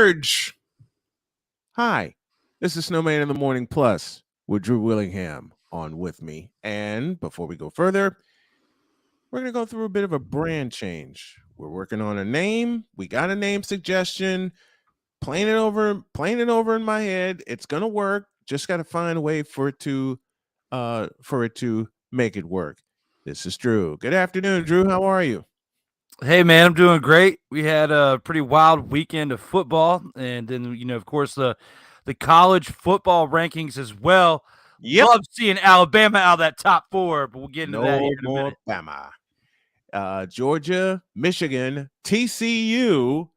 Marge. Hi, this is Snowman in the Morning Plus with Drew Willingham on with me. And before we go further, we're going to go through a bit of a brand change. We're working on a name. We got a name suggestion. Playing it over in my head. It's going to work. Just got to find a way for it to make it work. This is Drew. Good afternoon, Drew. How are you? Hey, man, I'm doing great. We had a pretty wild weekend of football, and then, of course, the college football rankings as well. Yep. Love seeing Alabama out of that top four, but we'll get into that here No in a more minute. Bama. Georgia, Michigan, TCU,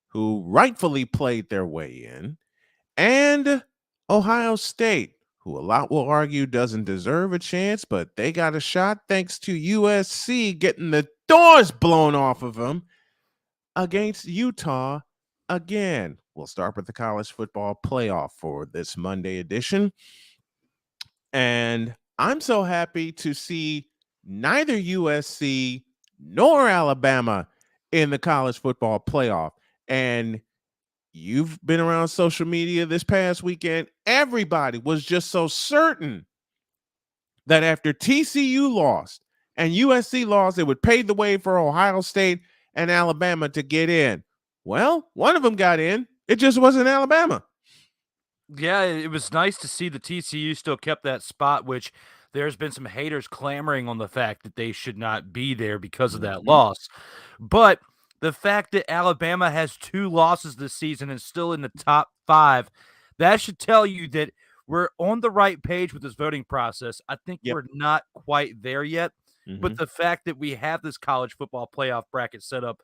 who rightfully played their way in, and Ohio State, who a lot will argue doesn't deserve a chance, but they got a shot thanks to USC getting the doors blown off of them against Utah again. We'll start with the college football playoff for this Monday edition. And I'm so happy to see neither USC nor Alabama in the college football playoff. And you've been around social media this past weekend. Everybody was just so certain that after TCU lost and USC lost, it would pave the way for Ohio State and Alabama to get in. Well, one of them got in. It just wasn't Alabama. Yeah, it was nice to see the TCU still kept that spot, which there's been some haters clamoring on the fact that they should not be there because of that loss. But the fact that Alabama has 2 losses this season and still in the top 5, that should tell you that we're on the right page with this voting process. I think Yep. we're not quite there yet, but the fact that we have this college football playoff bracket set up,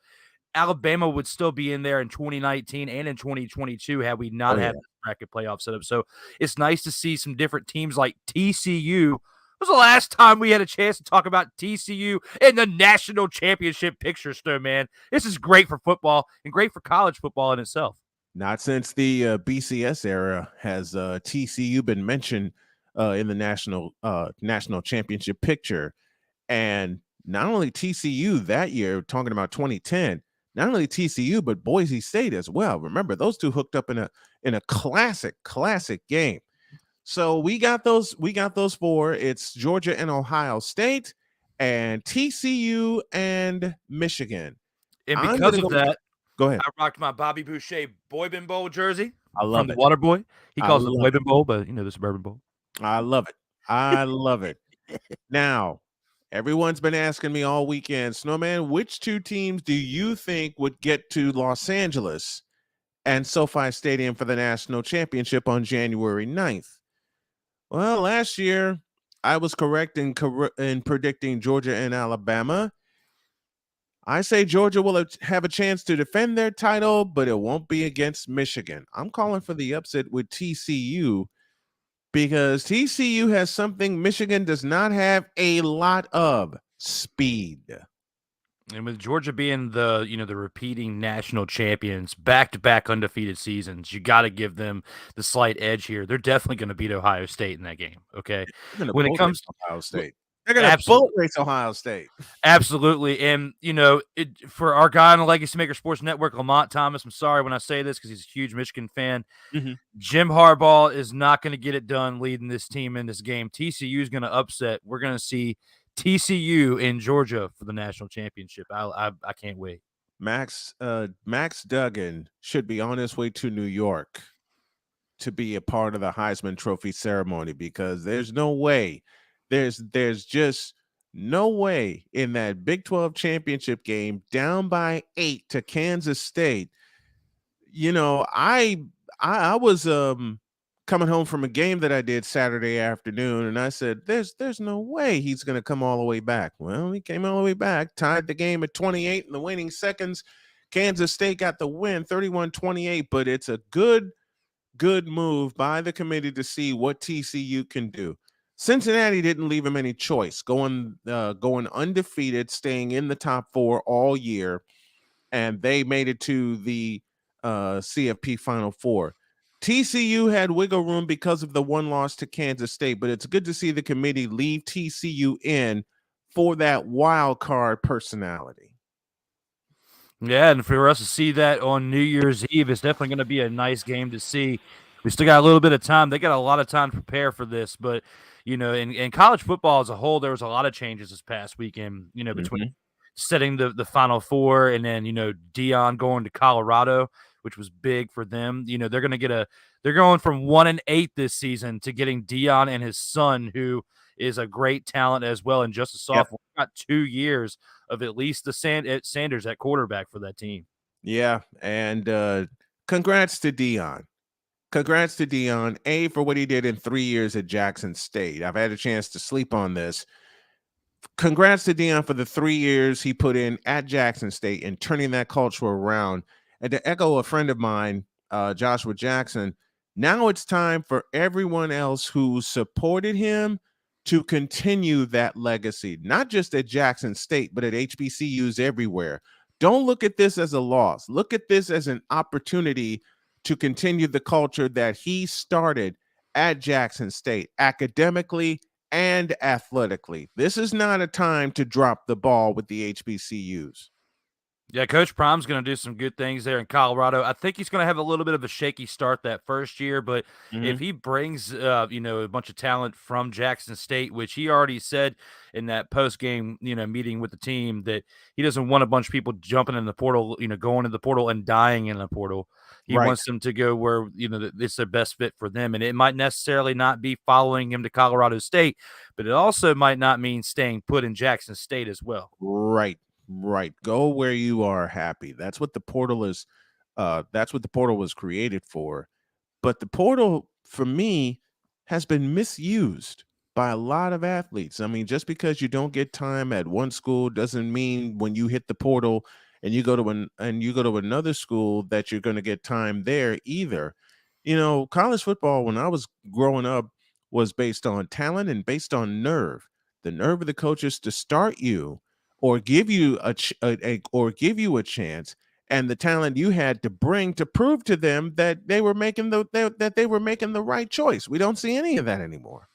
Alabama would still be in there in 2019 and in 2022 had we not had this bracket playoff set up. So it's nice to see some different teams like TCU. When was the last time we had a chance to talk about TCU in the national championship picture, man? This is great for football and great for college football in itself. Not since the BCS era has TCU been mentioned in the national championship picture. And not only TCU that year, talking about 2010, not only TCU but Boise State as well. Remember, those two hooked up in a classic game. So we got those 4. It's Georgia and Ohio State, and TCU and Michigan. And because of that, go ahead. I rocked my Bobby Boucher Boybin Bowl jersey from the Water Boy. He calls it the Boybin Bowl, but the Suburban Bowl. I love it. Now, everyone's been asking me all weekend, Snowman, which 2 teams do you think would get to Los Angeles and SoFi Stadium for the national championship on January 9th? Well, last year I was correct in predicting Georgia and Alabama. I say Georgia will have a chance to defend their title, but it won't be against Michigan. I'm calling for the upset with TCU because TCU has something Michigan does not have a lot of: speed. And with Georgia being the repeating national champions, back-to-back undefeated seasons, you got to give them the slight edge here. They're definitely going to beat Ohio State in that game, okay? When it comes to Ohio State, they're going to boat race Ohio State. Absolutely. And, for our guy on the Legacy Maker Sports Network, Lamont Thomas, I'm sorry when I say this because he's a huge Michigan fan. Jim Harbaugh is not going to get it done leading this team in this game. TCU is going to upset. We're going to see TCU in Georgia for the national championship. I can't wait. Max Duggan should be on his way to New York to be a part of the Heisman Trophy ceremony because there's no way. There's just no way in that Big 12 championship game down by 8 to Kansas State. I was coming home from a game that I did Saturday afternoon, and I said, there's no way he's going to come all the way back. Well, he came all the way back, tied the game at 28 in the waning seconds. Kansas State got the win, 31-28, but it's a good move by the committee to see what TCU can do. Cincinnati didn't leave him any choice, going undefeated, staying in the top 4 all year, and they made it to the CFP Final Four. TCU had wiggle room because of the one loss to Kansas State, but it's good to see the committee leave TCU in for that wild card personality. Yeah, and for us to see that on New Year's Eve, it's definitely going to be a nice game to see. We still got a little bit of time. They got a lot of time to prepare for this, but in college football as a whole, there was a lot of changes this past weekend. Between Mhm. setting the Final Four and then Dion going to Colorado, which was big for them. They're going from 1-8 this season to getting Dion and his son, who is a great talent as well, and just a Yep. sophomore. Got 2 years of at least the Sanders at quarterback for that team. Yeah, and congrats to Dion. Congrats to Dion, A, for what he did in 3 years at Jackson State. I've had a chance to sleep on this. Congrats to Dion for the 3 years he put in at Jackson State and turning that culture around. And to echo a friend of mine, Joshua Jackson, now it's time for everyone else who supported him to continue that legacy, not just at Jackson State, but at HBCUs everywhere. Don't look at this as a loss. Look at this as an opportunity to continue the culture that he started at Jackson State academically and athletically. This is not a time to drop the ball with the HBCUs. Yeah, Coach Prime's going to do some good things there in Colorado. I think he's going to have a little bit of a shaky start that first year, but if Mhm. he brings, a bunch of talent from Jackson State, which he already said in that post game, meeting with the team, that he doesn't want a bunch of people jumping in the portal, going in the portal and dying in the portal. He Right. wants them to go where it's their best fit for them, and it might necessarily not be following him to Colorado State, but it also might not mean staying put in Jackson State as well. Right. Right. Go where you are happy. That's what the portal is. That's what the portal was created for. But the portal, for me, has been misused by a lot of athletes. I mean, just because you don't get time at one school doesn't mean when you hit the portal and you go to another school that you're going to get time there either. College football when I was growing up was based on talent and based on nerve. The nerve of the coaches to start you or give you or give you a chance, and the talent you had to bring to prove to them that they were making that they were making the right choice. We don't see any of that anymore.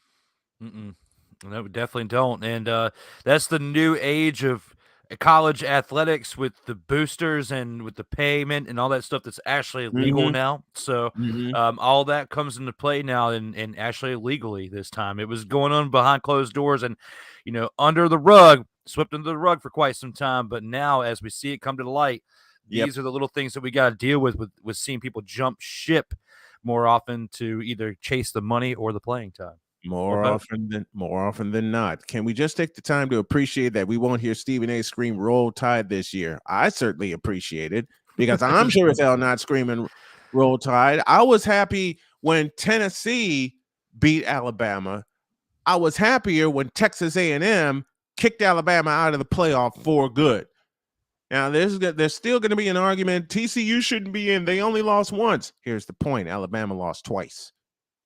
Mm-mm. No, we definitely don't. And that's the new age of college athletics with the boosters and with the payment and all that stuff that's actually legal Mhm. now. So Mhm. all that comes into play now and actually legally this time. It was going on behind closed doors and, under the rug, swept under the rug for quite some time. But now, as we see it come to the light, Yep. these are the little things that we got to deal with seeing people jump ship more often to either chase the money or the playing time. Or both. More often than not. Can we just take the time to appreciate that we won't hear Stephen A scream roll tide this year? I certainly appreciate it because I'm sure as hell not screaming roll tide. I was happy when Tennessee beat Alabama. I was happier when Texas A&M kicked Alabama out of the playoff for good. Now, there's still going to be an argument. TCU shouldn't be in. They only lost once. Here's the point. Alabama lost twice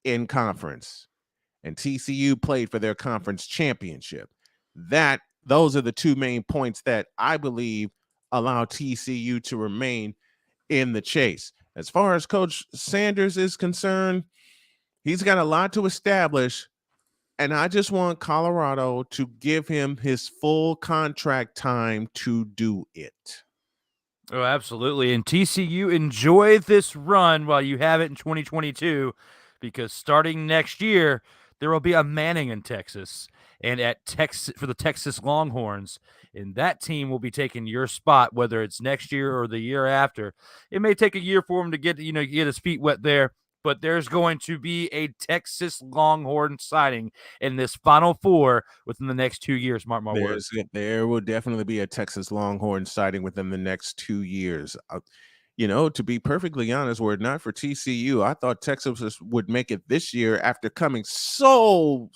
in conference, and TCU played for their conference championship. Those are the two main points that I believe allow TCU to remain in the chase. As far as Coach Sanders is concerned, he's got a lot to establish, and I just want Colorado to give him his full contract time to do it. Oh, absolutely. And TCU, enjoy this run while you have it in 2022, because starting next year, there will be a Manning in Texas and at Texas for the Texas Longhorns. And that team will be taking your spot, whether it's next year or the year after. It may take a year for him to get his feet wet there, but there's going to be a Texas Longhorn sighting in this Final Four within the next 2 years. Mark my words. There will definitely be a Texas Longhorn sighting within the next 2 years. To be perfectly honest, were it not for TCU, I thought Texas would make it this year after coming so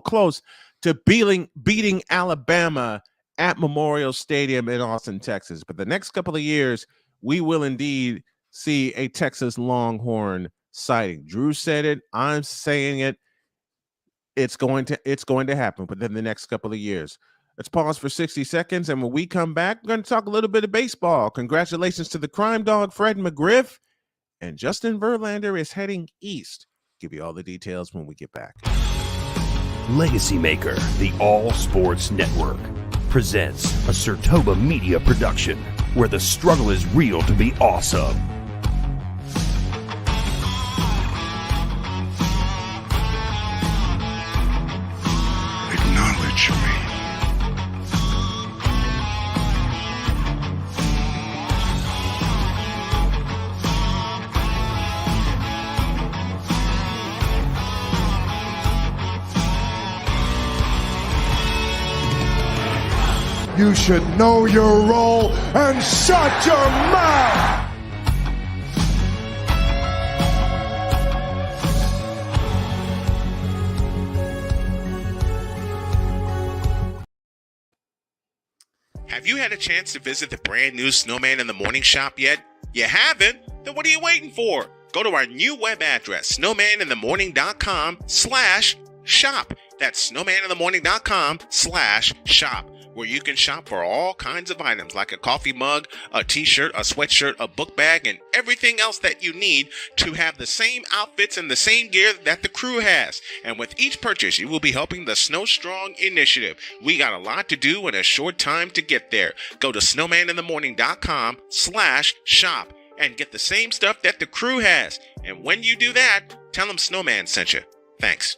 close to beating Alabama at Memorial Stadium in Austin, Texas. But the next couple of years, we will indeed see a Texas Longhorn sighting. Drew said it. I'm saying it. It's going to happen within the next couple of years. Let's pause for 60 seconds, and when we come back, we're going to talk a little bit of baseball. Congratulations to the crime dog, Fred McGriff, and Justin Verlander is heading east. Give you all the details when we get back. Legacy Maker, the All Sports Network, presents a Sertoba Media production where the struggle is real to be awesome. Acknowledge me. You should know your role and shut your mouth! Have you had a chance to visit the brand new Snowman in the Morning shop yet? You haven't? Then what are you waiting for? Go to our new web address, snowmaninthemorning.com/shop. That's snowmaninthemorning.com/shop, where you can shop for all kinds of items like a coffee mug, a t-shirt, a sweatshirt, a book bag, and everything else that you need to have the same outfits and the same gear that the crew has. And with each purchase, you will be helping the Snow Strong initiative. We got a lot to do in a short time to get there. Go to snowmaninthemorning.com/shop and get the same stuff that the crew has. And when you do that, tell them Snowman sent you. Thanks.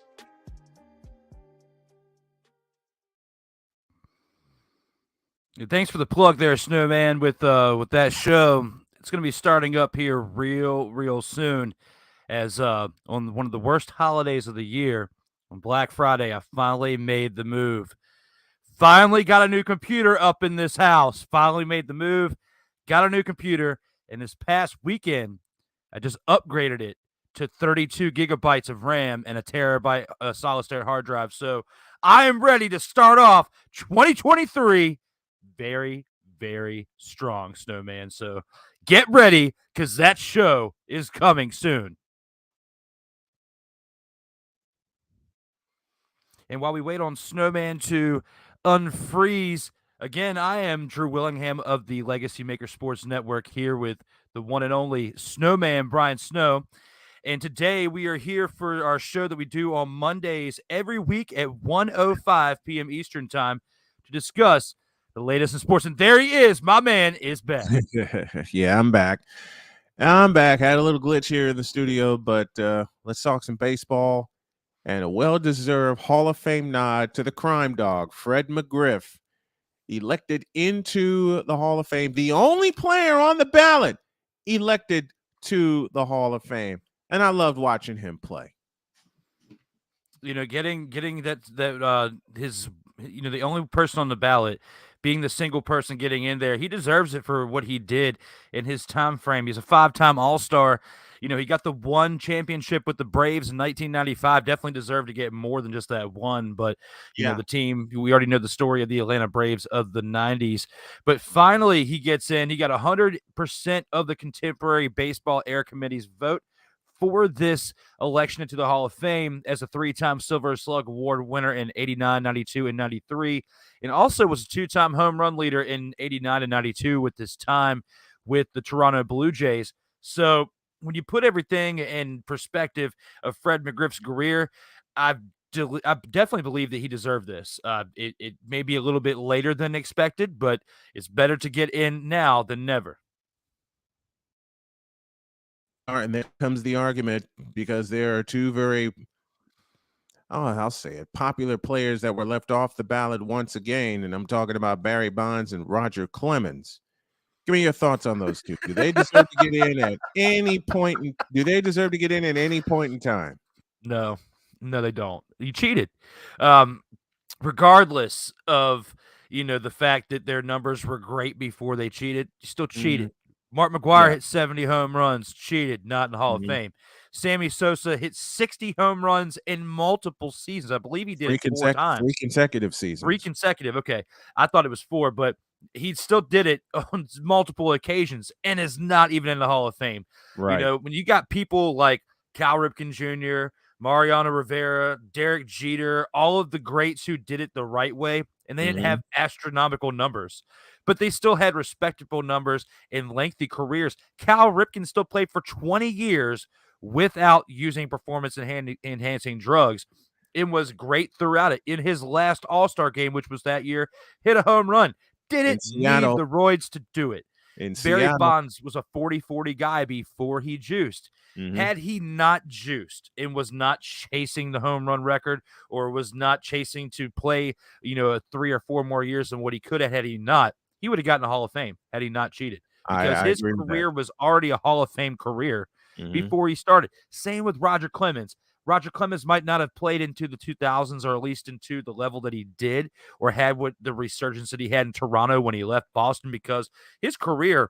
Thanks for the plug there, Snowman, with that show. It's going to be starting up here real soon, as on one of the worst holidays of the year, on Black Friday, I finally made the move. Finally got a new computer up in this house. Finally made the move, got a new computer, and this past weekend, I just upgraded it to 32 gigabytes of RAM and a terabyte solid-state hard drive. So I am ready to start off 2023 very, very strong, Snowman. So get ready, because that show is coming soon. And while we wait on Snowman to unfreeze, again, I am Drew Willingham of the Legacy Maker Sports Network, here with the one and only Snowman, Brian Snow. And today we are here for our show that we do on Mondays every week at 1:05 p.m. Eastern Time to discuss the latest in sports. And there he is. My man is back. Yeah, I'm back. Had a little glitch here in the studio, but let's talk some baseball. And a well-deserved Hall of Fame nod to the crime dog, Fred McGriff, elected into the Hall of Fame. The only player on the ballot elected to the Hall of Fame. And I loved watching him play. You know, getting that his, you know, the only person on the ballot, being the single person getting in there, he deserves it for what he did in his time frame. He's a 5-time All-Star. You know, he got the one championship with the Braves in 1995. Definitely deserved to get more than just that one. But, you know, the team, we already know the story of the Atlanta Braves of the 90s. But finally, he gets in. He got 100% of the Contemporary Baseball Air Committee's vote for this election into the Hall of Fame, as a 3-time Silver Slug Award winner in 89, 92, and 93, and also was a 2-time home run leader in 89 and 92 with this time with the Toronto Blue Jays. So when you put everything in perspective of Fred McGriff's career, I definitely believe that he deserved this. It may be a little bit later than expected, but it's better to get in now than never. All right, and there comes the argument, because there are two very, I'll say it, popular players that were left off the ballot once again, and I'm talking about Barry Bonds and Roger Clemens. Give me your thoughts on those two. Do they deserve to get in at any point? Do they deserve to get in at any point in time? No, they don't. You cheated. Regardless of, you know, the fact that their numbers were great before they cheated, you still cheated. Mm-hmm. Mark McGwire hit 70 home runs, cheated, not in the Hall of Fame. Sammy Sosa hit 60 home runs in multiple seasons. I believe he did it 4 times. 3 consecutive seasons. 3 consecutive. Okay. I thought it was 4, but he still did it on multiple occasions and is not even in the Hall of Fame. Right. You know, when you got people like Cal Ripken Jr., Mariano Rivera, Derek Jeter, all of the greats who did it the right way, and they didn't have astronomical numbers, but they still had respectable numbers and lengthy careers. Cal Ripken still played for 20 years without using performance-enhancing drugs. and was great throughout it. In his last All-Star game, which was that year, hit a home run. Didn't need the roids to do it. In Barry Seattle. Bonds was a 40-40 guy before he juiced. Had he not juiced and was not chasing the home run record, or was not chasing to play, 3 or 4 more years than what he could have had he not, he would have gotten a Hall of Fame had he not cheated, because his career was already a Hall of Fame career before he started. Same with Roger Clemens. Roger Clemens might not have played into the 2000s, or at least into the level that he did, or had what the resurgence that he had in Toronto when he left Boston, because his career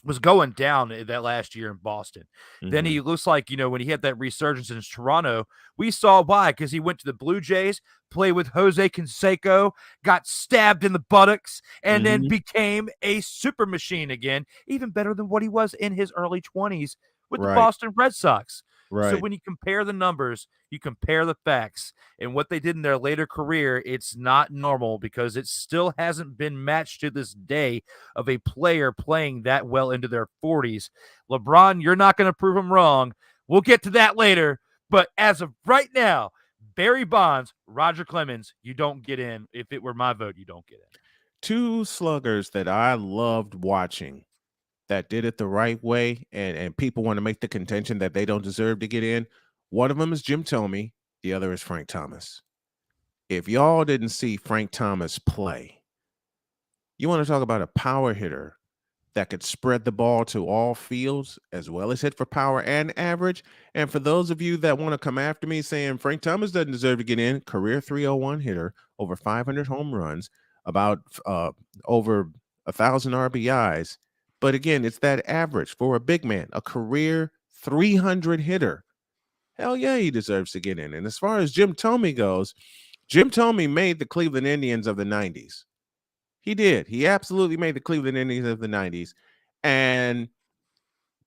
was going down that last year in Boston. Then he looks like, when he had that resurgence in Toronto, we saw why, because he went to the Blue Jays, played with Jose Canseco, got stabbed in the buttocks, and then became a super machine again, even better than what he was in his early 20s with the Boston Red Sox. So when you compare the numbers, you compare the facts, and what they did in their later career, it's not normal, because it still hasn't been matched to this day of a player playing that well into their 40s. LeBron, you're not going to prove him wrong. We'll get to that later. But as of right now, Barry Bonds, Roger Clemens, you don't get in. If it were my vote, you don't get in. Two sluggers that I loved watching that did it the right way, and people want to make the contention that they don't deserve to get in. One of them is Jim Thome. The other is Frank Thomas. If y'all didn't see Frank Thomas play, you want to talk about a power hitter that could spread the ball to all fields as well as hit for power and average. And for those of you that want to come after me saying Frank Thomas doesn't deserve to get in, career 301 hitter, over 500 home runs, about over 1,000 RBIs. But again, it's that average for a big man, a career 300 hitter. Hell yeah, he deserves to get in. And as far as Jim Thome goes, Jim Thome made the Cleveland Indians of the 90s. He did. He absolutely made the Cleveland Indians of the 90s. And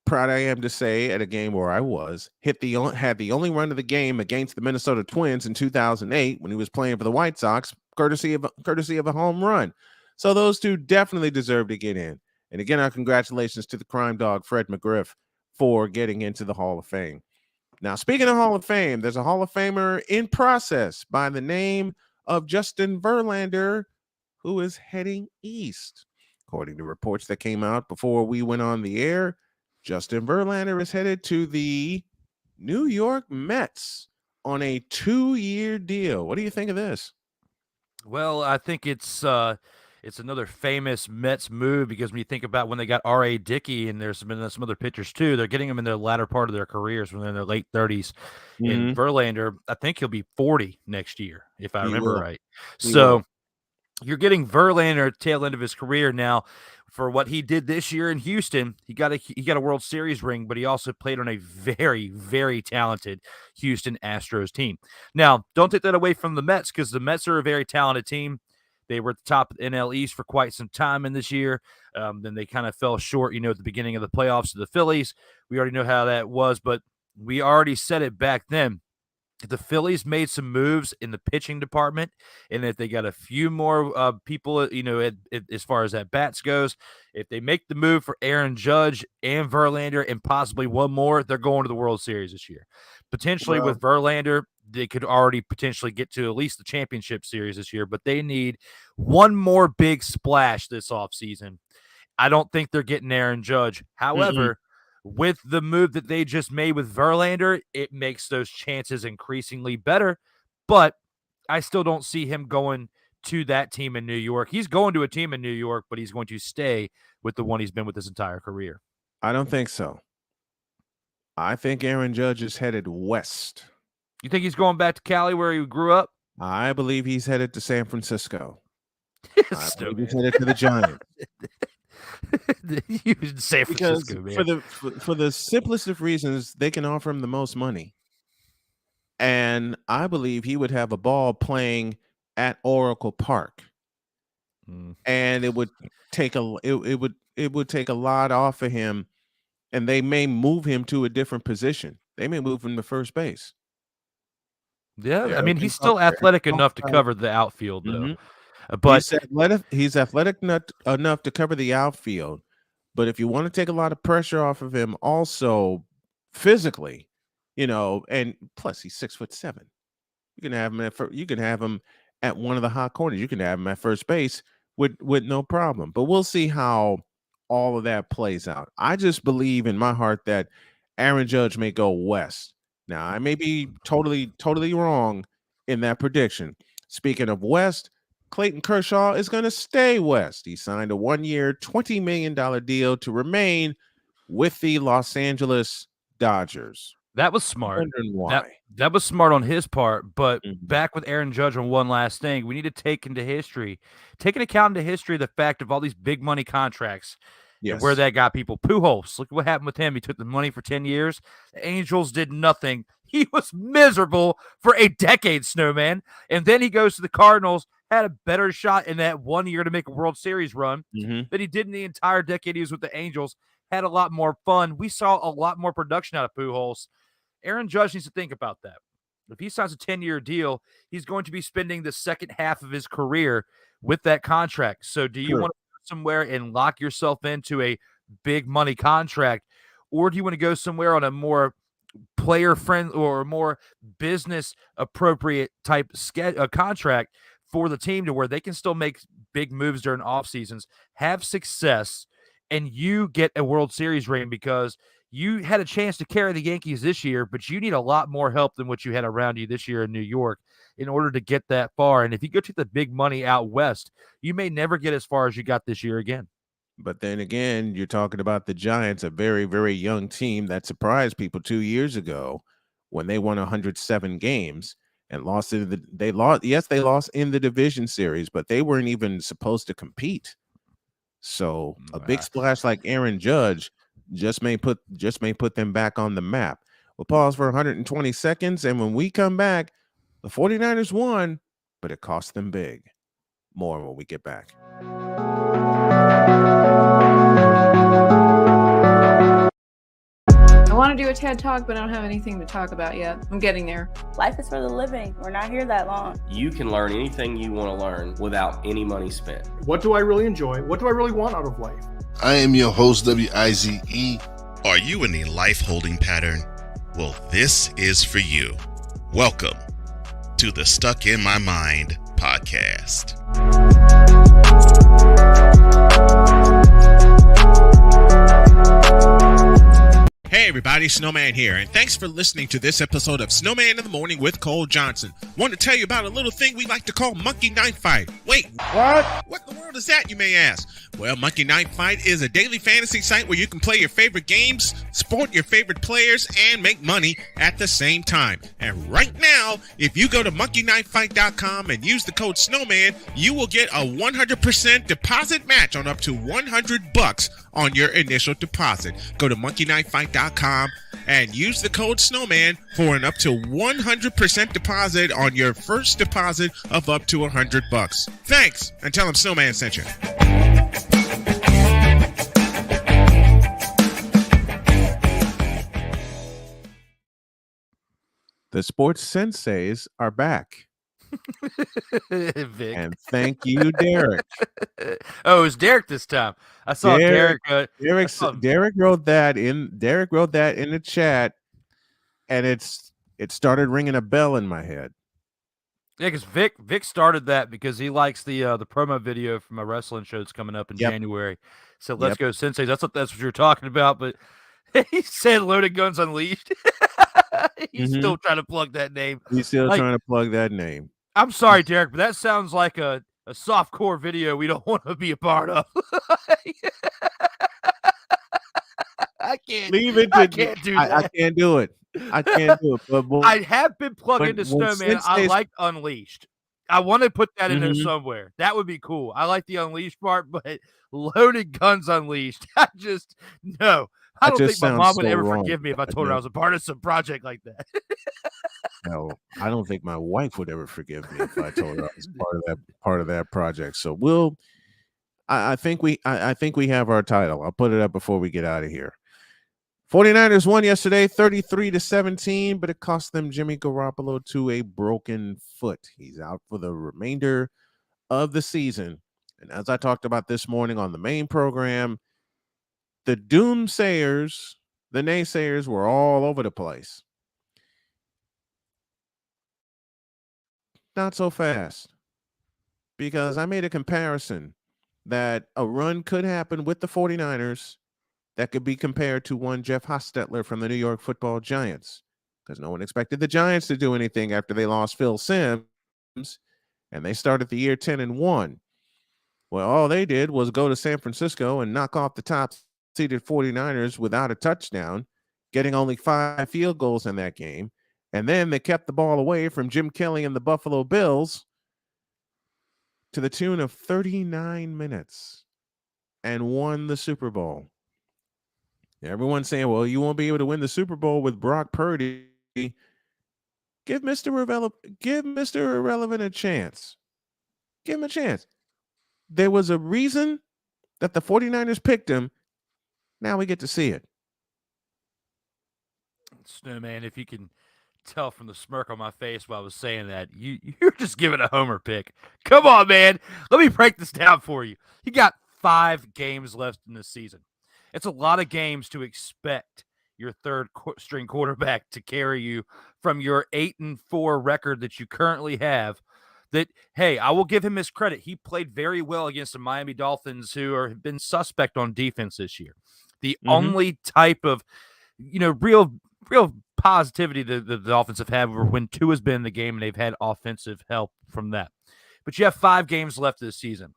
proud I am to say, at a game where I was, had the only run of the game against the Minnesota Twins in 2008 when he was playing for the White Sox, courtesy of a home run. So those two definitely deserve to get in. And again, our congratulations to the crime dog, Fred McGriff, for getting into the Hall of Fame. Now, speaking of Hall of Fame, there's a Hall of Famer in process by the name of Justin Verlander, who is heading east. According to reports that came out before we went on the air, Justin Verlander is headed to the New York Mets on a 2-year deal. What do you think of this? Well, I think it's another famous Mets move, because when you think about when they got R.A. Dickey, and there's been some other pitchers too, they're getting them in their latter part of their careers when they're in their late 30s. And Verlander, I think he'll be 40 next year, if I remember right. So you're getting Verlander at the tail end of his career now. For what he did this year in Houston, he got a World Series ring, but he also played on a very, very talented Houston Astros team. Now, don't take that away from the Mets, because the Mets are a very talented team. They were at the top of the NL East for quite some time in this year. Then they kind of fell short, at the beginning of the playoffs to the Phillies. We already know how that was, but we already said it back then. If the Phillies made some moves in the pitching department, and if they got a few more people, as far as at bats goes, if they make the move for Aaron Judge and Verlander and possibly one more, they're going to the World Series this year. Potentially with Verlander, they could already potentially get to at least the championship series this year, but they need one more big splash this offseason. I don't think they're getting Aaron Judge. However, with the move that they just made with Verlander, it makes those chances increasingly better. But I still don't see him going to that team in New York. He's going to a team in New York, but he's going to stay with the one he's been with his entire career. I don't think so. I think Aaron Judge is headed west. You think he's going back to Cali where he grew up? I believe he's headed to San Francisco. I believe he's headed to the Giants. You San Francisco, man. For the simplest of reasons, they can offer him the most money, and I believe he would have a ball playing at Oracle Park, and it would take a lot off of him, and they may move him to a different position. They may move him to first base. Yeah, I mean, he's still athletic enough to cover the outfield, though. But he's athletic enough to cover the outfield. But if you want to take a lot of pressure off of him, also physically, and plus he's 6'7". You can have him you can have him at one of the hot corners. You can have him at first base with no problem. But we'll see how all of that plays out. I just believe in my heart that Aaron Judge may go west. Now, I may be totally wrong in that prediction. Speaking of west, Clayton Kershaw is going to stay west. He signed a 1-year, $20 million deal to remain with the Los Angeles Dodgers. That was smart. Wondering why. That was smart on his part, but back with Aaron Judge on one last thing, we need to take into account the fact of all these big money contracts and where that got people. Pujols, look what happened with him. He took the money for 10 years. The Angels did nothing. He was miserable for a decade, Snowman. And then he goes to the Cardinals, had a better shot in that 1 year to make a World Series run than he did in the entire decade he was with the Angels. Had a lot more fun. We saw a lot more production out of Pujols. Aaron Judge needs to think about that. If he signs a 10-year deal, he's going to be spending the second half of his career with that contract. So do you want to go somewhere and lock yourself into a big money contract, or do you want to go somewhere on a more player friend or more business appropriate type contract for the team to where they can still make big moves during off seasons, have success, and you get a World Series ring? Because you had a chance to carry the Yankees this year, but you need a lot more help than what you had around you this year in New York in order to get that far. And if you go to the big money out west, you may never get as far as you got this year again. But then again, you're talking about the Giants, a very, very young team that surprised people 2 years ago when they won 107 games and lost in they lost in the division series, but they weren't even supposed to compete. So a big splash like Aaron Judge just may put them back on the map. We'll pause for 120 seconds, and when we come back, the 49ers won, but it cost them big. More when we get back. I want to do a TED Talk, but I don't have anything to talk about yet. I'm getting there. Life is for the living. We're not here that long. You can learn anything you want to learn without any money spent. What do I really enjoy? What do I really want out of life? I am your host, WIZE. Are you in a life holding pattern? Well, this is for you. Welcome to the Stuck in My Mind podcast. Hey everybody, Snowman here, and thanks for listening to this episode of Snowman in the Morning with Cole Johnson. Want to tell you about a little thing we like to call Monkey Knife Fight. Wait, what in the world is that, you may ask? Well, Monkey Knife Fight is a daily fantasy site where you can play your favorite games, support your favorite players, and make money at the same time. And right now, if you go to monkeyknifefight.com and use the code Snowman, you will get a 100% deposit match on up to $100 on your initial deposit. Go to monkeyknifefight.com and use the code Snowman for an up to 100% deposit on your first deposit of up to $100. Thanks, and tell them Snowman sent you. The sports senseis are back. Vic. And thank you, Derek. Oh, it was Derek this time. I saw Derek. Derek wrote that in the chat, and it started ringing a bell in my head. Yeah, because Vic started that because he likes the promo video from a wrestling show that's coming up in January. So let's go Sensei. That's what you're talking about. But he said Loaded Guns Unleashed. He's still trying to plug that name. He's still trying to plug that name. I'm sorry, Derek, but that sounds like a softcore video we don't want to be a part of. I can't. Leave it. I can't do that. I can't do it. I can't do it. But I have been plugged into Snowman. I like Unleashed. I want to put that in there somewhere. That would be cool. I like the Unleashed part, but Loaded Guns Unleashed. No. I don't think my mom would ever forgive me if I told her I was a part of some project like that. No, I don't think my wife would ever forgive me if I told her I was part of that project. So I think we have our title. I'll put it up before we get out of here. 49ers won yesterday 33-17, but it cost them Jimmy Garoppolo to a broken foot. He's out for the remainder of the season. And as I talked about this morning on the main program, the doomsayers, the naysayers were all over the place. not so fast, because I made a comparison that a run could happen with the 49ers that could be compared to one Jeff Hostetler from the New York Football Giants, because no one expected the Giants to do anything after they lost Phil Simms, and they started the year 10-1. Well, all they did was go to San Francisco and knock off the top-seeded 49ers without a touchdown, getting only 5 field goals in that game. And then they kept the ball away from Jim Kelly and the Buffalo Bills to the tune of 39 minutes and won the Super Bowl. Everyone's saying, well, you won't be able to win the Super Bowl with Brock Purdy. Give Mr. Irrelevant a chance. Give him a chance. There was a reason that the 49ers picked him. Now we get to see it. Snowman, if you can tell from the smirk on my face while I was saying that, you're just giving a homer pick. Come on, man. Let me break this down for you. You got 5 games left in the season. It's a lot of games to expect your third string quarterback to carry you from your 8-4 record that you currently have. That, hey, I will give him his credit. He played very well against the Miami Dolphins, who have been suspect on defense this year. The only type of, real positivity the Dolphins have had were when Tua has been in the game and they've had offensive help from that. But you have 5 games left this season.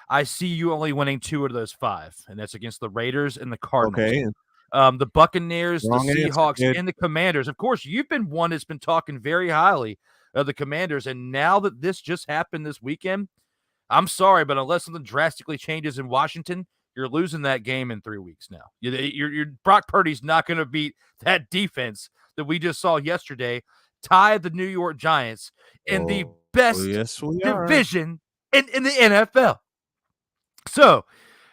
I see you only winning 2 of those 5, and that's against the Raiders and the Cardinals. Okay. The Buccaneers, Wrong the Seahawks, answer, and the Commanders. Of course, you've been one that's been talking very highly of the Commanders, and now that this just happened this weekend, I'm sorry, but unless something drastically changes in Washington, you're losing that game in 3 weeks now. You're Brock Purdy's not going to beat that defense that we just saw yesterday, tie the New York Giants in the best division in the NFL. So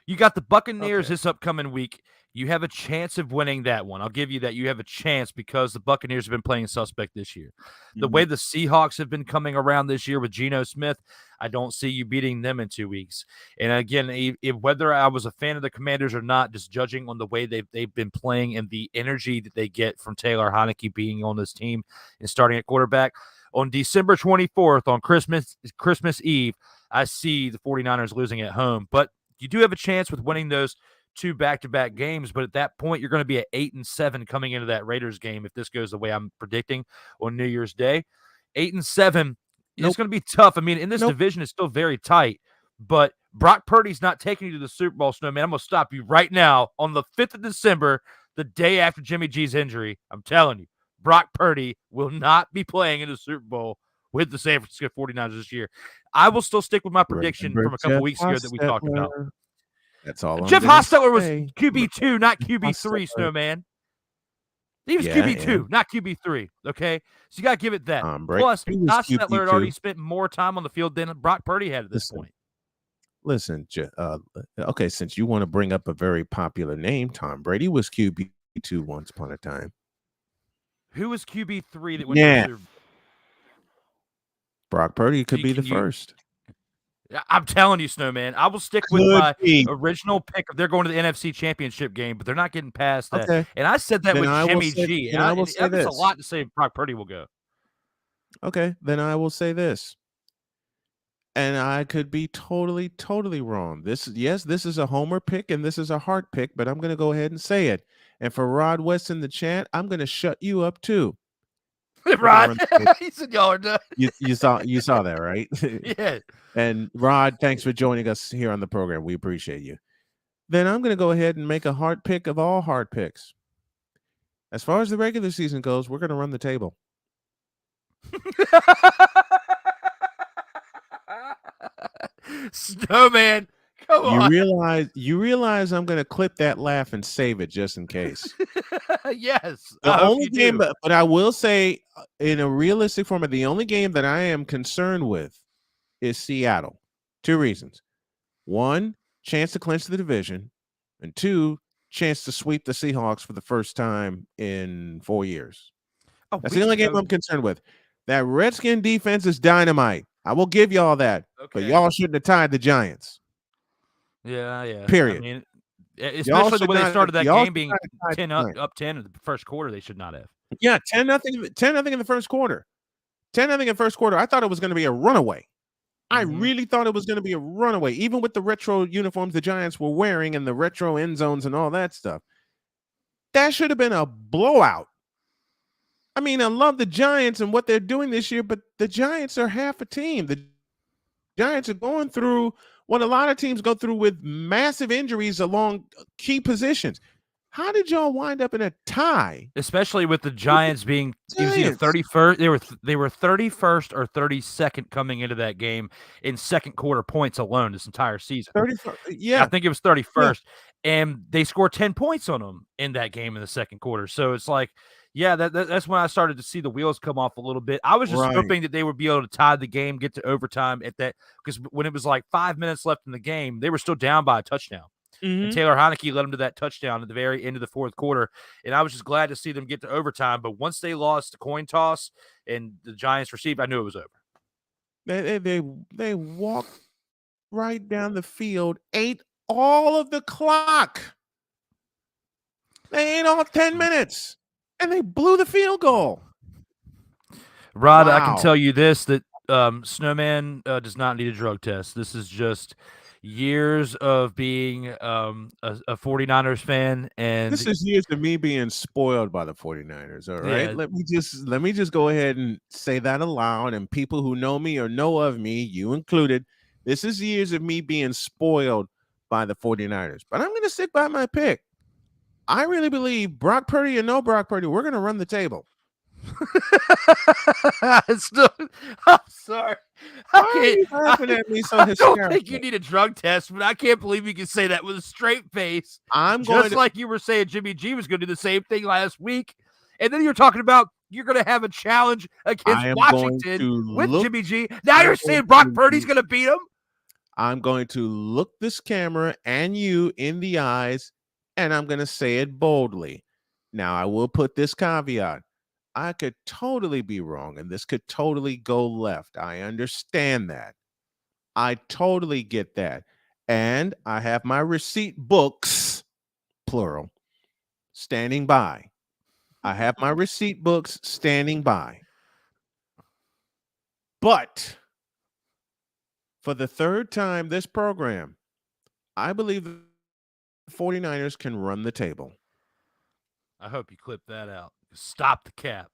you got the Buccaneers this upcoming week. You have a chance of winning that one. I'll give you that. You have a chance because the Buccaneers have been playing suspect this year. The way the Seahawks have been coming around this year with Geno Smith, I don't see you beating them in 2 weeks. And again, whether I was a fan of the Commanders or not, just judging on the way they've been playing and the energy that they get from Taylor Heineke being on this team and starting at quarterback, on December 24th, on Christmas Eve, I see the 49ers losing at home. But you do have a chance with winning those 2 back-to-back games, but at that point, you're going to be at 8-7 coming into that Raiders game if this goes the way I'm predicting on New Year's Day. 8-7, it's going to be tough. I mean, in this division, it's still very tight, but Brock Purdy's not taking you to the Super Bowl, Snowman. I'm going to stop you right now on the 5th of December, the day after Jimmy G's injury. I'm telling you, Brock Purdy will not be playing in the Super Bowl with the San Francisco 49ers this year. I will still stick with my prediction from a couple weeks ago that we talked about. That's all. Jeff Hostetler was QB2, not QB3, Snowman. He was QB2, not QB3. Okay, so you got to give it that. Plus, Hostetler had already spent more time on the field than Brock Purdy had at this point. Listen, okay, since you want to bring up a very popular name, Tom Brady was QB2 once upon a time. Who was QB3 that went to the Super Bowl? Brock Purdy could be the first. I'm telling you, Snowman, I will stick with my original pick. They're going to the NFC Championship game, but they're not getting past that. Okay. And I said that Then with Jimmy G. And I will say this. That's a lot to say Brock Purdy will go. Okay, then I will say this. And I could be totally, totally wrong. This is a homer pick and this is a heart pick, but I'm going to go ahead and say it. And for Rod West in the chat, I'm going to shut you up too. Rod, he said y'all are done. You saw that, right? Yeah. And Rod, thanks for joining us here on the program. We appreciate you. Then I'm going to go ahead and make a heart pick of all heart picks. As far as the regular season goes, we're going to run the table. Snowman, come on. You realize I'm going to clip that laugh and save it just in case. Yes. The only game, but I will say, in a realistic format, the only game that I am concerned with is Seattle. 2 reasons. 1, chance to clinch the division, and 2, chance to sweep the Seahawks for the first time in 4 years. That's the only game I'm concerned with. That Redskin defense is dynamite. I will give y'all that. Okay. But y'all shouldn't have tied the Giants. Yeah. Period. I mean, especially the way they started that game being 10 up 10 in the first quarter, they should not have. Yeah, 10-0 in the first quarter. 10-0 in first quarter. I thought it was going to be a runaway. I really thought it was going to be a runaway, even with the retro uniforms the Giants were wearing and the retro end zones and all that stuff. That should have been a blowout. I mean, I love the Giants and what they're doing this year, but the Giants are half a team. The Giants are going through what a lot of teams go through with massive injuries along key positions. How did y'all wind up in a tie? Especially with the Giants being either 31st, they were 31st or 32nd coming into that game in second quarter points alone this entire season. 31st, yeah. I think it was 31st, and they scored 10 points on them in that game in the second quarter. So it's like, yeah, that's when I started to see the wheels come off a little bit. I was just hoping that they would be able to tie the game, get to overtime at that, because when it was like 5 minutes left in the game, they were still down by a touchdown. And Taylor Heineke led them to that touchdown at the very end of the fourth quarter. And I was just glad to see them get to overtime. But once they lost the coin toss and the Giants received, I knew it was over. They walked right down the field, ate all of the clock. They ate all 10 minutes, and they blew the field goal. Rod, I can tell you this, that Snowman does not need a drug test. This is just years of being a 49ers fan, and this is years of me being spoiled by the 49ers. All right. Yeah. Let me just go ahead and say that aloud. And people who know me or know of me, you included, this is years of me being spoiled by the 49ers. But I'm going to stick by my pick. I really believe Brock Purdy and no Brock Purdy, we're going to run the table. I'm sorry. I don't think you need a drug test, but I can't believe you can say that with a straight face. Like you were saying Jimmy G was going to do the same thing last week. And then you're talking about you're going to have a challenge against Washington with Jimmy G. Now you're saying Brock Purdy's going to beat him? I'm going to look this camera and you in the eyes, and I'm going to say it boldly. Now, I will put this caveat. I could totally be wrong, and this could totally go left. I understand that. I totally get that. And I have my receipt books, plural, standing by. I have my receipt books standing by. But for the third time this program, I believe the 49ers can run the table. I hope you clip that out. Stop the cap.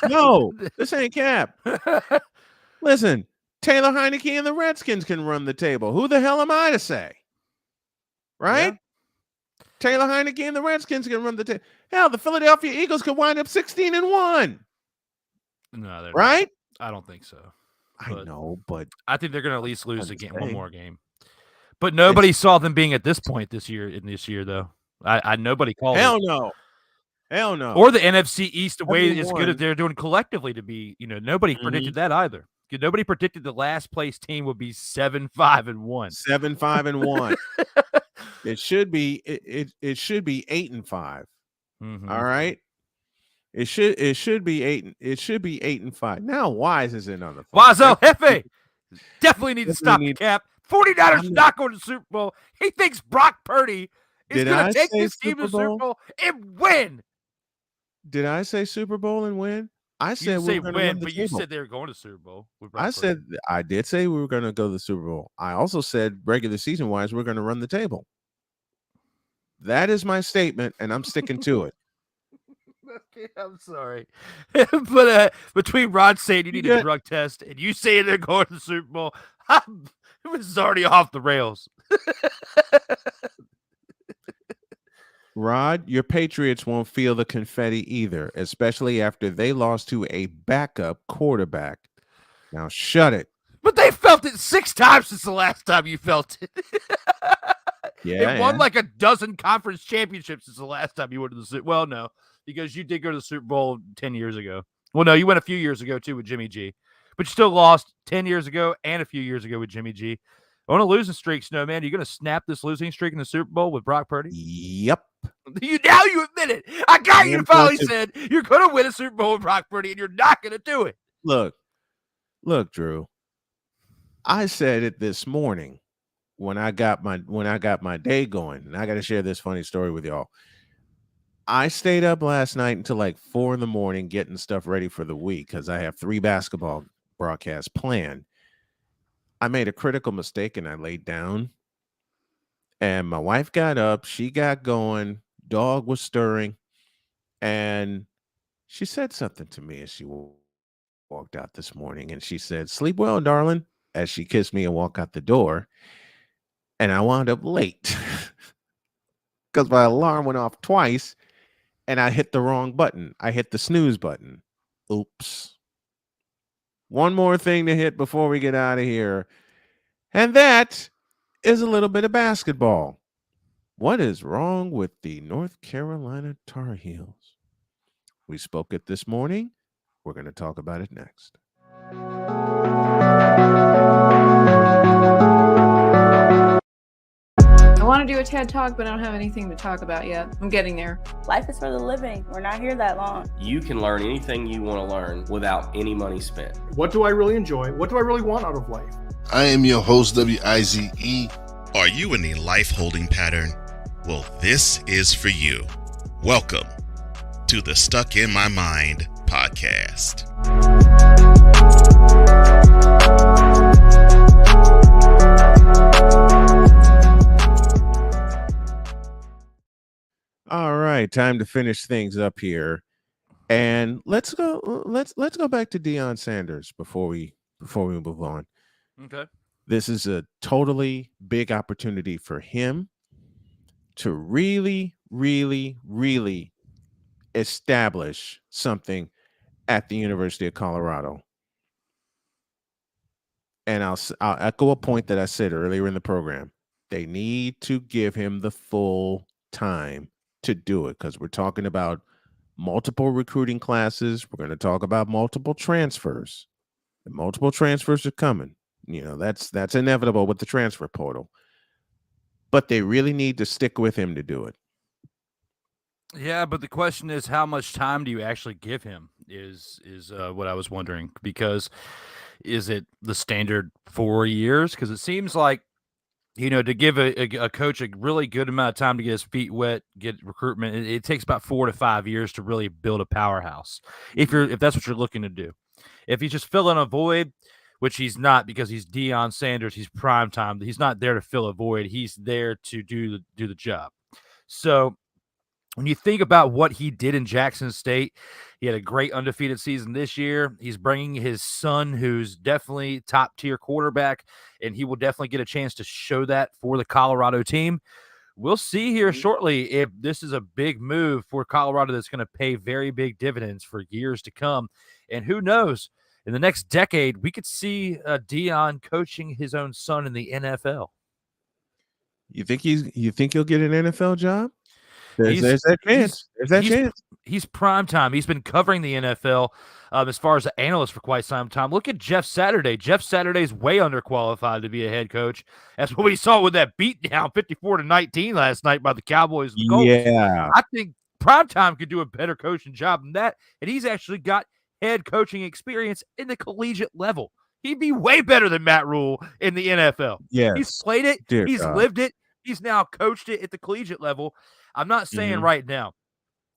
No, this ain't cap. Listen, Taylor Heineke and the Redskins can run the table. Who the hell am I to say? Right? Yeah. Taylor Heineke and the Redskins can run the table. Hell, the Philadelphia Eagles could wind up 16-1. No, right? Not. I don't think so. I know, but I think they're going to at least lose one more game. But nobody saw them being at this point this year. Though, I nobody called. Hell no. Hell no. Or the NFC East the way as good as they're doing collectively to be, nobody predicted that either. Nobody predicted the last place team would be 7-5-1. 7-5-1. It should be it should be 8-5. All right. It should be 8-5. Now Wise is in on the phone. Wise Hefe definitely need to stop the cap. 49ers not going to the Super Bowl. He thinks Brock Purdy is going to take this team to the Super Bowl and win. Did I say Super Bowl and win? I said we were going to win, but you said they were going to Super Bowl. I did say we were going to go to the Super Bowl. I also said regular season wise, we're going to run the table. That is my statement, and I'm sticking to it. Okay, I'm sorry, but between Rod saying you need a drug test and you saying they're going to the Super Bowl, it was already off the rails. Rod, your Patriots won't feel the confetti either, especially after they lost to a backup quarterback. Now shut it. But they felt it 6 times since the last time you felt it. Yeah, they won like a dozen conference championships since the last time you went to the Super Bowl. Well, no, because you did go to the Super Bowl 10 years ago. Well, no, you went a few years ago too with Jimmy G. But you still lost 10 years ago and a few years ago with Jimmy G. On a losing streak, Snowman, are you going to snap this losing streak in the Super Bowl with Brock Purdy? Yep. Now you admit it. I got you to finally said you're going to win a Super Bowl with Brock Purdy, and you're not going to do it. Look, Drew. I said it this morning when I got my day going, and I got to share this funny story with y'all. I stayed up last night until like 4 in the morning getting stuff ready for the week because I have 3 basketball broadcasts planned. I made a critical mistake and I laid down. And my wife got up, she got going, dog was stirring, and she said something to me as she walked out this morning. And she said, "Sleep well, darling," as she kissed me and walked out the door. And I wound up late because my alarm went off twice and I hit the wrong button. I hit the snooze button. Oops. One more thing to hit before we get out of here. And that is a little bit of basketball. What is wrong with the North Carolina Tar Heels? We spoke it this morning. We're going to talk about it next. I want to do a TED Talk, but I don't have anything to talk about yet. I'm getting there. Life is for the living. We're not here that long. You can learn anything you want to learn without any money spent. What do I really enjoy? What do I really want out of life? I am your host, WIZE. Are you in a life holding pattern? Well, this is for you. Welcome to the Stuck in My Mind podcast. All right, time to finish things up here. And let's go back to Deion Sanders before we move on. Okay. This is a totally big opportunity for him to really, really, really establish something at the University of Colorado. And I'll echo a point that I said earlier in the program. They need to give him the full time to do it because we're talking about multiple recruiting classes. We're going to talk about multiple transfers. The multiple transfers are coming. You know, that's inevitable with the transfer portal. But they really need to stick with him to do it. Yeah, but the question is, how much time do you actually give him? Is what I was wondering, because is it the standard 4 years? Because it seems like, you know, to give a coach a really good amount of time to get his feet wet, get recruitment, it takes about 4 to 5 years to really build a powerhouse. If that's what you're looking to do, if he's just filling a void, which he's not, because he's Deion Sanders, he's prime time. He's not there to fill a void. He's there to do the job. So when you think about what he did in Jackson State, he had a great undefeated season this year. He's bringing his son, who's definitely top-tier quarterback, and he will definitely get a chance to show that for the Colorado team. We'll see here shortly if this is a big move for Colorado that's going to pay very big dividends for years to come. And who knows, in the next decade, we could see Deion coaching his own son in the NFL. You think he'll get an NFL job? There's that chance. He's prime time. He's been covering the NFL as far as an analyst for quite some time. Look at Jeff Saturday. Jeff Saturday's way underqualified to be a head coach. That's what we saw with that beatdown 54-19 last night by the Cowboys and the Colts. Yeah. I think prime time could do a better coaching job than that, and he's actually got head coaching experience in the collegiate level. He'd be way better than Matt Rule in the NFL. Yes. He's played it. Dear He's God. lived it. He's now coached it at the collegiate level. I'm not saying right now.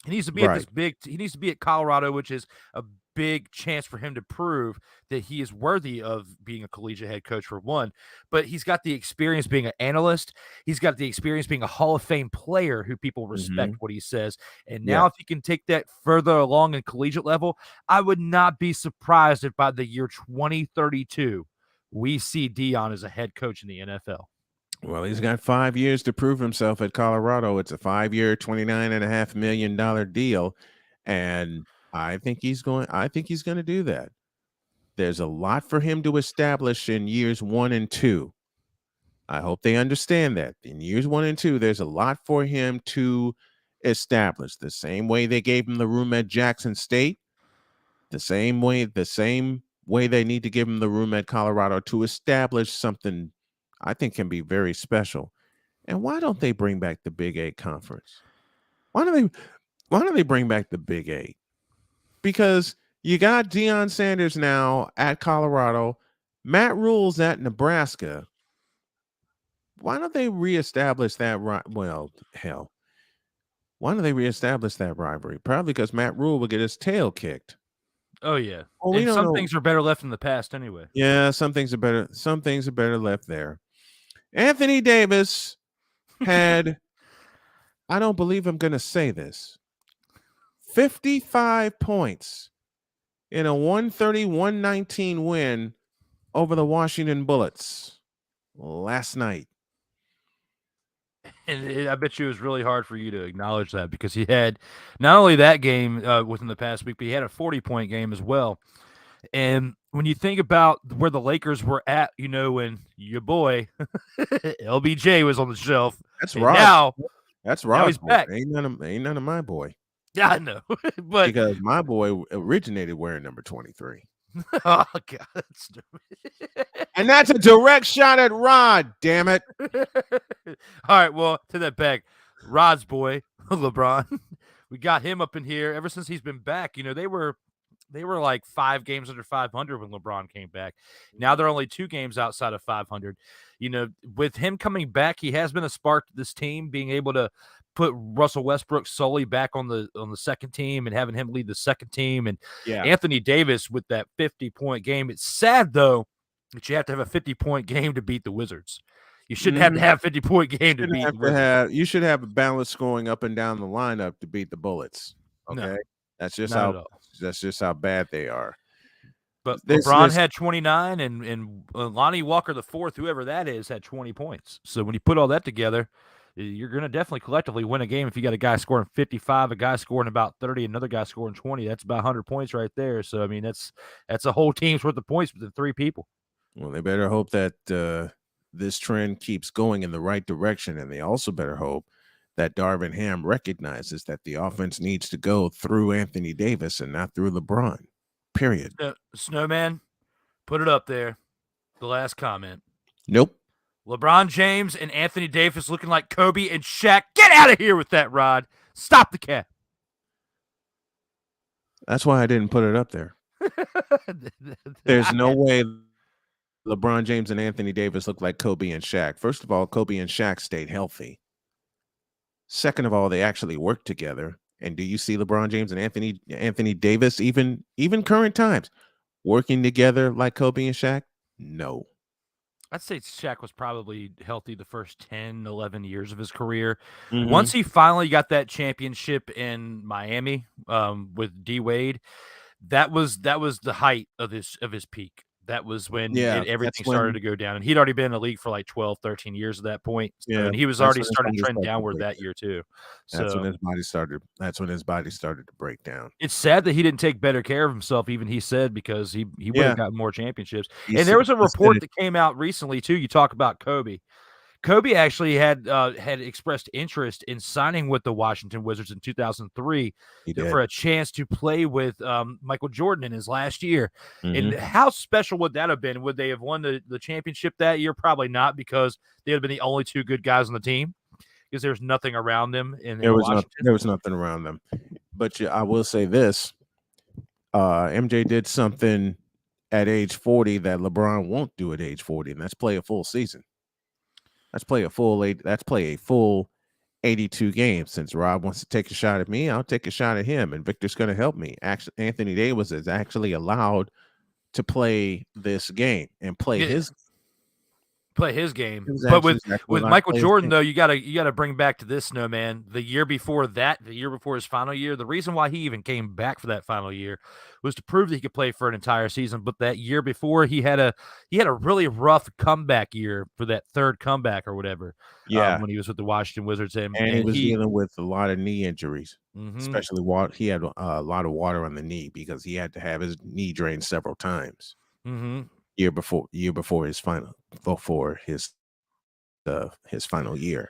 He needs to be at this big. He needs to be at Colorado, which is a big chance for him to prove that he is worthy of being a collegiate head coach, for one. But he's got the experience being an analyst. He's got the experience being a Hall of Fame player who people respect what he says. And now, if he can take that further along in collegiate level, I would not be surprised if by the year 2032 we see Deion as a head coach in the NFL. Well, he's got 5 years to prove himself at Colorado. It's a 5-year, $29.5 million deal. And I think he's going to do that. There's a lot for him to establish in years 1 and 2. I hope they understand that. In years 1 and 2, there's a lot for him to establish. The same way they gave him the room at Jackson State, the same way they need to give him the room at Colorado to establish something I think can be very special. And why don't they bring back the Big 8 conference? Why don't they bring back the Big 8? Because you got Deion Sanders now at Colorado, Matt Rule's at Nebraska. Why don't they reestablish that? Well, hell, Why don't they reestablish that rivalry? Probably because Matt Rule would get his tail kicked. Oh yeah. Well, we And don't some know. things are better left in the past anyway. Yeah, some things are better. Some things are better left there. Anthony Davis had, I don't believe I'm going to say this, 55 points in a 130-119 win over the Washington Bullets last night. And I bet you it was really hard for you to acknowledge that because he had not only that game within the past week, but he had a 40-point game as well. And when you think about where the Lakers were at, when your boy LBJ was on the shelf, That's and right. Now Rod's he's boy. back. Ain't none of my boy. Yeah, I know, but because my boy originated wearing number 23. Oh God, that's stupid. And that's a direct shot at Rod. Damn it! All right, well, to that back, Rod's boy LeBron. We got him up in here ever since he's been back. They were like 5 games under 500 when LeBron came back. Now they're only 2 games outside of 500. With him coming back, he has been a spark to this team, being able to put Russell Westbrook solely back on the second team and having him lead the second team. And Anthony Davis with that 50-point game. It's sad though that you have to have a 50-point game to beat the Wizards. You shouldn't have to have a 50-point game to beat the Wizards. You should have a balance scoring up and down the lineup to beat the Bullets. Okay, no, that's just how bad they are. But LeBron had 29, and Lonnie Walker IV, whoever that is, had 20 points. So when you put all that together, you're going to definitely collectively win a game. If you got a guy scoring 55, a guy scoring about 30, another guy scoring 20, that's about 100 points right there. So, I mean, that's a whole team's worth of points within 3 people. Well, they better hope that this trend keeps going in the right direction, and they also better hope that Darvin Ham recognizes that the offense needs to go through Anthony Davis and not through LeBron, period. Snowman, put it up there. The last comment. Nope. LeBron James and Anthony Davis looking like Kobe and Shaq. Get out of here with that, Rod. Stop the cap. That's why I didn't put it up there. There's no way LeBron James and Anthony Davis look like Kobe and Shaq. First of all, Kobe and Shaq stayed healthy. Second of all, they actually worked together. And do you see LeBron James and Anthony Davis, even current times, working together like Kobe and Shaq? No. I'd say Shaq was probably healthy the first 10, 11 years of his career. Mm-hmm. Once he finally got that championship in Miami with D Wade, that was the height of his peak. That was when everything started to go down. And he'd already been in the league for like 12, 13 years at that point. So, and he was already starting to trend downward that year too. That's when his body started to break down. It's sad that he didn't take better care of himself, even he said, because he would have gotten more championships. And there was a report that came out recently too. You talk about Kobe. Kobe actually had expressed interest in signing with the Washington Wizards in 2003 for a chance to play with Michael Jordan in his last year. Mm-hmm. And how special would that have been? Would they have won the championship that year? Probably not, because they would have been the only 2 good guys on the team, because there's nothing around them. There was nothing around them. But I will say this. MJ did something at age 40 that LeBron won't do at age 40, and that's play a full season. Let's play a full 82 games. Since Rob wants to take a shot at me, I'll take a shot at him, and Victor's going to help me. Actually, Anthony Davis is actually allowed to play this game and play his game. But with Michael Jordan, though, you gotta bring back to this, Snowman. The year before his final year, the reason why he even came back for that final year was to prove that he could play for an entire season. But that year before, he had a really rough comeback year for that third comeback or whatever. When he was with the Washington Wizards, and he was dealing with a lot of knee injuries, especially he had a lot of water on the knee because he had to have his knee drained several times. Mm-hmm. Year before his final year.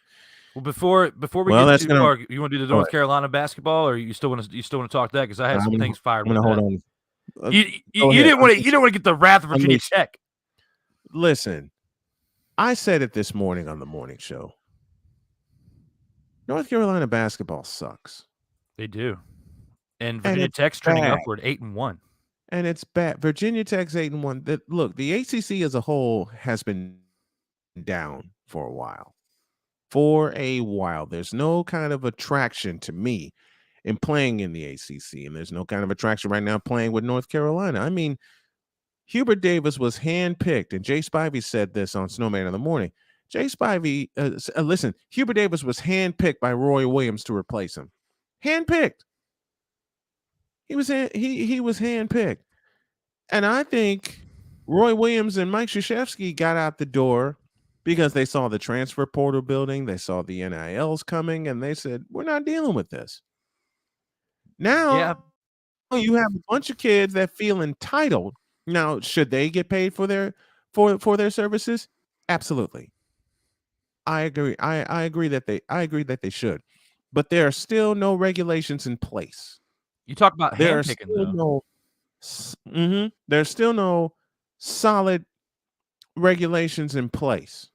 Well, before we get too far, you want to do the North Carolina basketball, or you still want to talk that? Because I had some things fired. I'm gonna hold on. You didn't want to get the wrath of Virginia Tech. Listen, I said it this morning on the morning show. North Carolina basketball sucks. They do, and Virginia Tech's trending upward, 8-1. And it's bad. Virginia Tech's 8-1. Look, the ACC as a whole has been down for a while. for a while. There's no kind of attraction to me in playing in the ACC, and there's no kind of attraction right now playing with North Carolina. I mean, Hubert Davis was handpicked, and Jay Spivey said this on Snowman in the Morning. Jay Spivey, listen, Hubert Davis was handpicked by Roy Williams to replace him. Handpicked. He was handpicked, and I think Roy Williams and Mike Krzyzewski got out the door because they saw the transfer portal building, they saw the NILs coming, and they said, "We're not dealing with this." Now, you have a bunch of kids that feel entitled. Now, should they get paid for their services? Absolutely. I agree. I agree that they should, but there are still no regulations in place. You talk about handpicking, though. There's still no solid regulations in place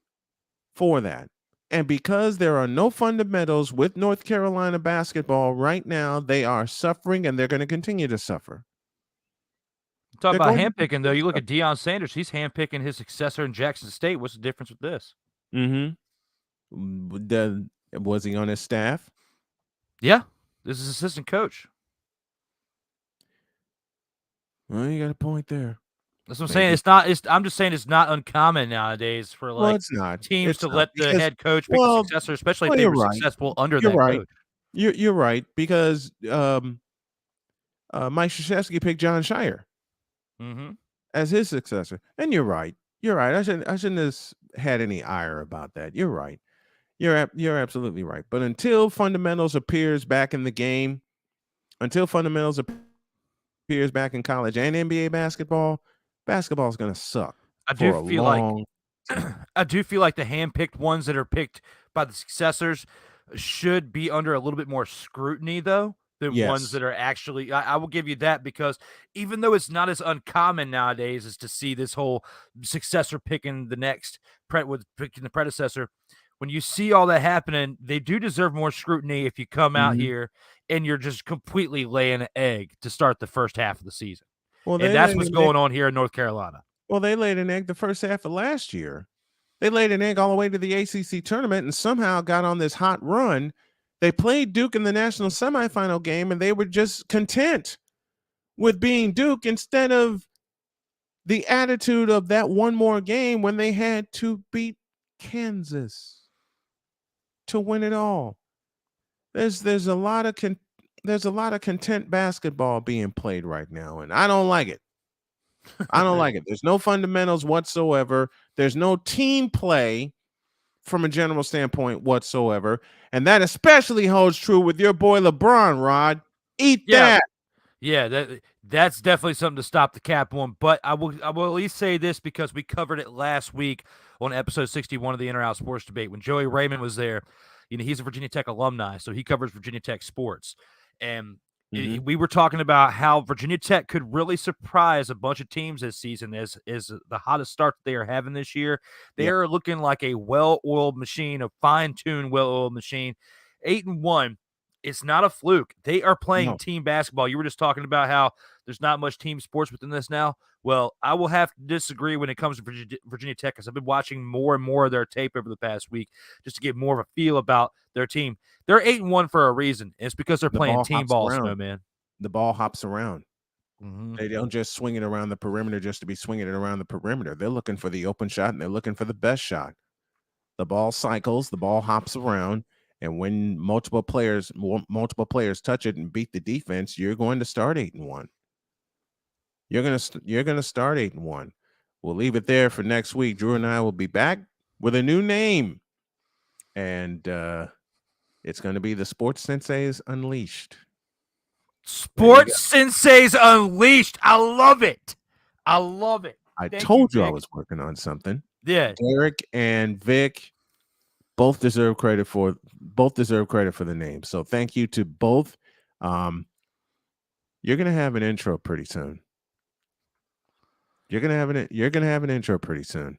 for that. And because there are no fundamentals with North Carolina basketball right now, they are suffering, and they're going to continue to suffer. Talk about handpicking, though. You look at Deion Sanders; he's handpicking his successor in Jackson State. What's the difference with this? Was he on his staff? Yeah, this is assistant coach. Well, you got a point there. That's what I'm saying. I'm just saying it's not uncommon nowadays for teams to let the head coach pick the successor, especially if they were successful under that coach. You're right, because Mike Krzyzewski picked John Shire as his successor, and you're right. I shouldn't have had any ire about that. You're right. You're absolutely right. But until fundamentals appears back in the game, until fundamentals appears back in college and NBA basketball is going to suck. I do feel like the hand-picked ones that are picked by the successors should be under a little bit more scrutiny, though, than ones that are actually. I will give you that, because even though it's not as uncommon nowadays as to see this whole successor picking the next picking the predecessor, when you see all that happening, they do deserve more scrutiny if you come out here and you're just completely laying an egg to start the first half of the season. Well, and that's what's going on here in North Carolina. Well, they laid an egg the first half of last year. They laid an egg all the way to the ACC tournament and somehow got on this hot run. They played Duke in the national semifinal game, and they were just content with being Duke instead of the attitude of that one more game when they had to beat Kansas to win it all. There's a lot of content basketball being played right now, and I don't like it. I don't like it. There's no fundamentals whatsoever. There's no team play from a general standpoint whatsoever, and that especially holds true with your boy LeBron. Rod, that. Yeah, that's definitely something to stop the cap on. But I will at least say this, because we covered it last week on episode 61 of the In or Out Sports Debate when Joey Raymond was there. He's a Virginia Tech alumni, so he covers Virginia Tech sports. And we were talking about how Virginia Tech could really surprise a bunch of teams this season as the hottest start that they are having this year. They are looking like a well-oiled machine, a fine-tuned, well-oiled machine. 8-1. It's not a fluke. They are playing team basketball. You were just talking about how there's not much team sports within this now. Well, I will have to disagree when it comes to Virginia Tech, because I've been watching more and more of their tape over the past week just to get more of a feel about their team. They're 8-1 for a reason. It's because they're playing team ball, man. The ball hops around. They don't just swing it around the perimeter just to be swinging it around the perimeter. They're looking for the open shot, and they're looking for the best shot. The ball cycles, the ball hops around, and when multiple players touch it and beat the defense, you're going to start 8-1. You're gonna start 8-1. We'll leave it there for next week. Drew and I will be back with a new name, and it's going to be the Sports Senseis Unleashed. Sports Senseis Unleashed. I love it. I told you I was working on something. Yeah. Derek and Vic both deserve credit for the name. So thank you to both. You're gonna have an intro pretty soon. You're gonna have an intro pretty soon,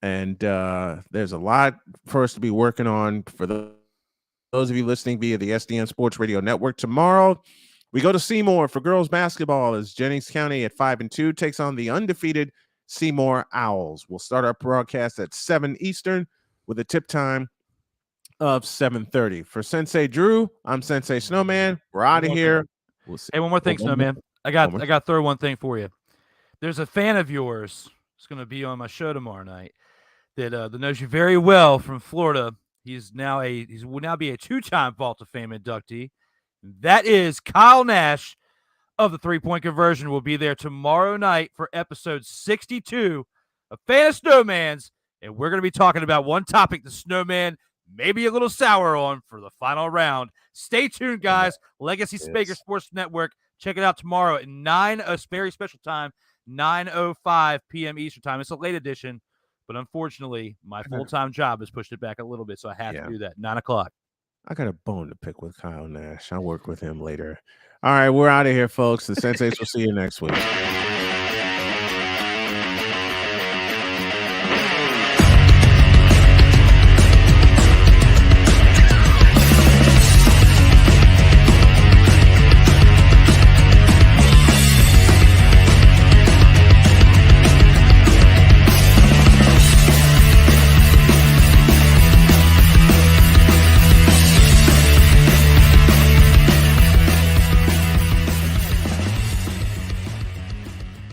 and there's a lot for us to be working on. For those of you listening via the SDN Sports Radio Network, tomorrow we go to Seymour for girls basketball as Jennings County at 5-2 takes on the undefeated Seymour Owls. We'll start our broadcast at 7 Eastern with a tip time of 7:30. For Sensei Drew, I'm Sensei Snowman. We're out of here. We'll see. Hey, one more thing, Snowman. I got to throw one thing for you. There's a fan of yours. It's going to be on my show tomorrow night. That knows you very well from Florida. He will now be a 2-time Vault of Fame inductee. That is Kyle Nash of the 3-Point Conversion. Will be there tomorrow night for episode 62 of Fan of Snowman's, and we're going to be talking about one topic the Snowman may be a little sour on for the final round. Stay tuned, guys. Legacy Spaker Sports Network. Check it out tomorrow at 9, a very special time, 9:05 p.m. Eastern time. It's a late edition. But unfortunately, my full-time job has pushed it back a little bit, so I have to do that. 9 o'clock. I got a bone to pick with Kyle Nash. I'll work with him later. All right, we're out of here, folks. The Sensates will see you next week.